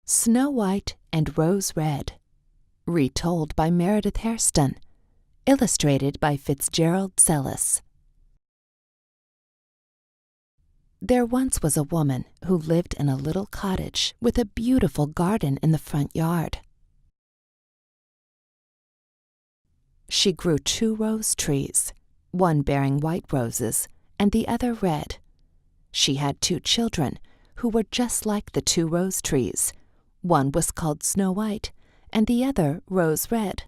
Snow White and Rose Red. Retold by Meredith Hairston. Illustrated by Fitzgerald Celis. There once was a woman who lived in a little cottage with a beautiful garden in the front yard. She grew 2 rose trees, one bearing white roses and the other red. She had 2 children who were just like the 2 rose trees. One was called Snow White and the other Rose Red.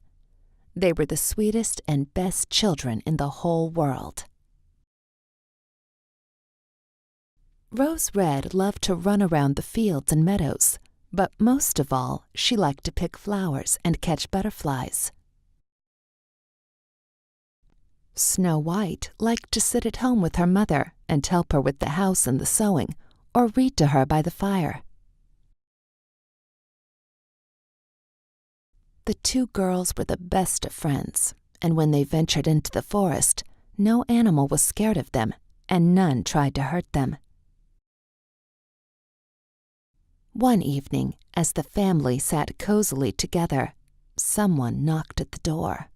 They were the sweetest and best children in the whole world. Rose Red loved to run around the fields and meadows, but most of all, she liked to pick flowers and catch butterflies. Snow White liked to sit at home with her mother and help her with the house and the sewing, or read to her by the fire. The 2 girls were the best of friends, and when they ventured into the forest, no animal was scared of them, and none tried to hurt them. One evening, as the family sat cozily together, someone knocked at the door.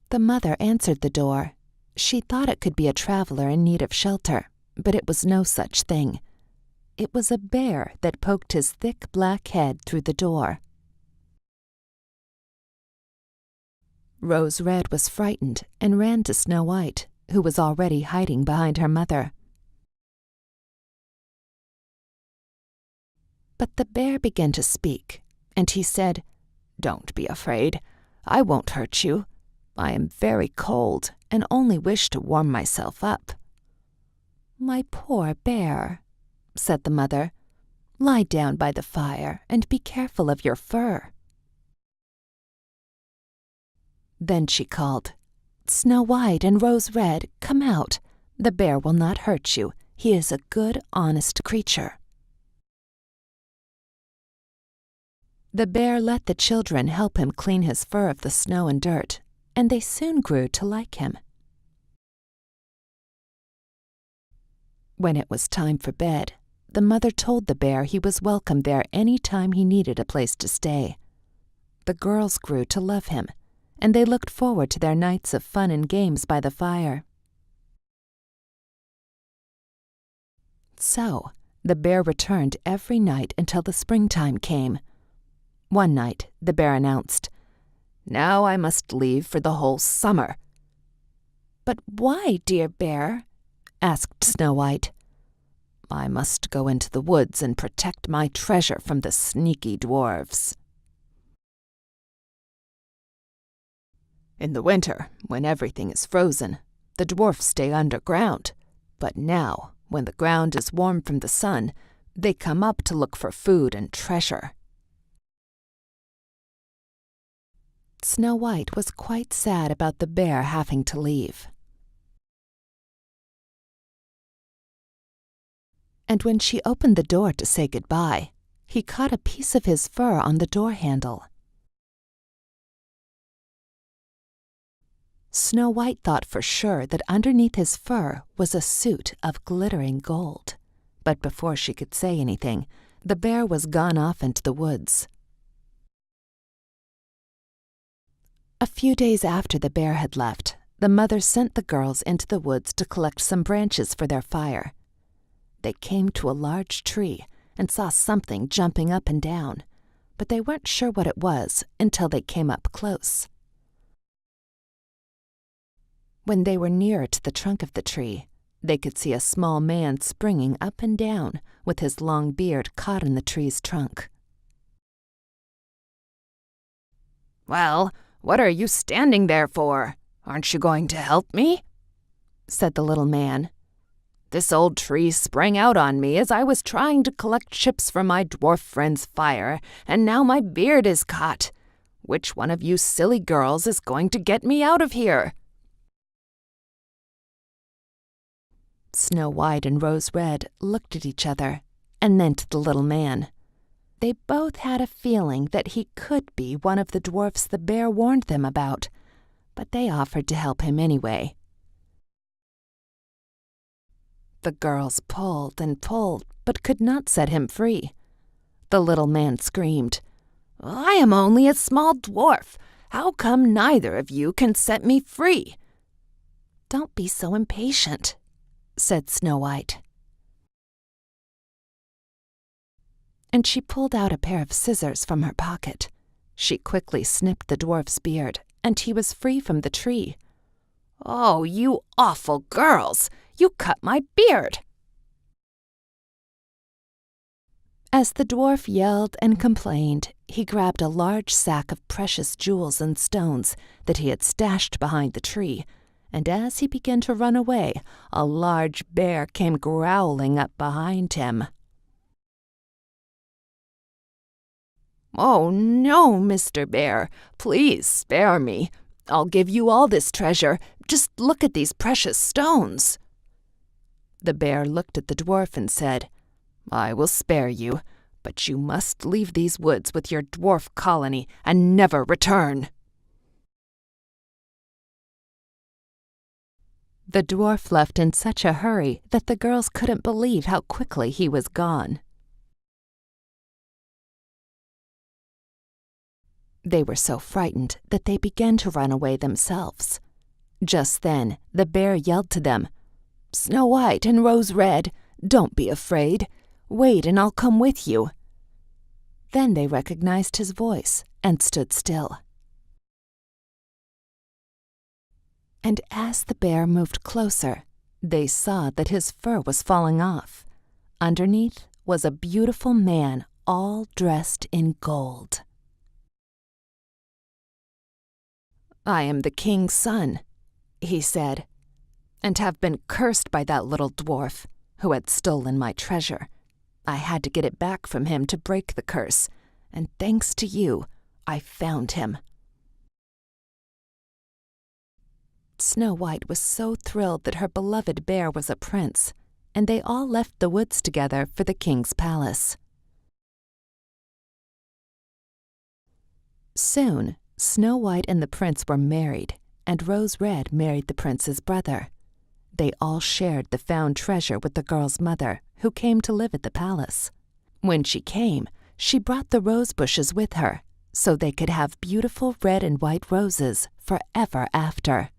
The mother answered the door. She thought it could be a traveler in need of shelter, but it was no such thing. It was a bear that poked his thick black head through the door. Rose Red was frightened and ran to Snow White, who was already hiding behind her mother. But the bear began to speak, and he said, "Don't be afraid. I won't hurt you. I am very cold and only wish to warm myself up." "My poor bear," said the mother, "lie down by the fire and be careful of your fur." Then she called, "Snow White and Rose Red, come out. The bear will not hurt you. He is a good, honest creature." The bear let the children help him clean his fur of the snow and dirt, and they soon grew to like him. When it was time for bed, the mother told the bear he was welcome there any time he needed a place to stay. The girls grew to love him, and they looked forward to their nights of fun and games by the fire. So, the bear returned every night until the springtime came. One night, the bear announced, "Now I must leave for the whole summer." "But why, dear bear?" asked Snow White. "I must go into the woods and protect my treasure from the sneaky dwarfs." "In the winter, when everything is frozen, the dwarfs stay underground. But now, when the ground is warm from the sun, they come up to look for food and treasure." Snow White was quite sad about the bear having to leave. And when she opened the door to say goodbye, he caught a piece of his fur on the door handle. Snow White thought for sure that underneath his fur was a suit of glittering gold. But before she could say anything, the bear was gone off into the woods. A few days after the bear had left, the mother sent the girls into the woods to collect some branches for their fire. They came to a large tree and saw something jumping up and down, but they weren't sure what it was until they came up close. When they were nearer to the trunk of the tree, they could see a small man springing up and down with his long beard caught in the tree's trunk. "Well, what are you standing there for? Aren't you going to help me?" said the little man. "This old tree sprang out on me as I was trying to collect chips for my dwarf friend's fire, and now my beard is caught. Which one of you silly girls is going to get me out of here?" Snow White and Rose Red looked at each other, and then to the little man. They both had a feeling that he could be one of the dwarfs the bear warned them about, but they offered to help him anyway. The girls pulled and pulled, but could not set him free. The little man screamed, "I am only a small dwarf. How come neither of you can set me free?" "Don't be so impatient," said Snow White. And she pulled out a pair of scissors from her pocket. She quickly snipped the dwarf's beard, and he was free from the tree. "Oh, you awful girls! You cut my beard!" As the dwarf yelled and complained, he grabbed a large sack of precious jewels and stones that he had stashed behind the tree, and as he began to run away, a large bear came growling up behind him. "Oh, no, Mr. Bear, please spare me. I'll give you all this treasure. Just look at these precious stones." The bear looked at the dwarf and said, "I will spare you, but you must leave these woods with your dwarf colony and never return." The dwarf left in such a hurry that the girls couldn't believe how quickly he was gone. They were so frightened that they began to run away themselves. Just then, the bear yelled to them, "Snow White and Rose Red, don't be afraid. Wait and I'll come with you." Then they recognized his voice and stood still. And as the bear moved closer, they saw that his fur was falling off. Underneath was a beautiful man all dressed in gold. "I am the king's son," he said, "and have been cursed by that little dwarf who had stolen my treasure. I had to get it back from him to break the curse, and thanks to you, I found him." Snow White was so thrilled that her beloved bear was a prince, and they all left the woods together for the king's palace. Soon, Snow White and the prince were married, and Rose Red married the prince's brother. They all shared the found treasure with the girl's mother, who came to live at the palace. When she came, she brought the rose bushes with her, so they could have beautiful red and white roses forever after.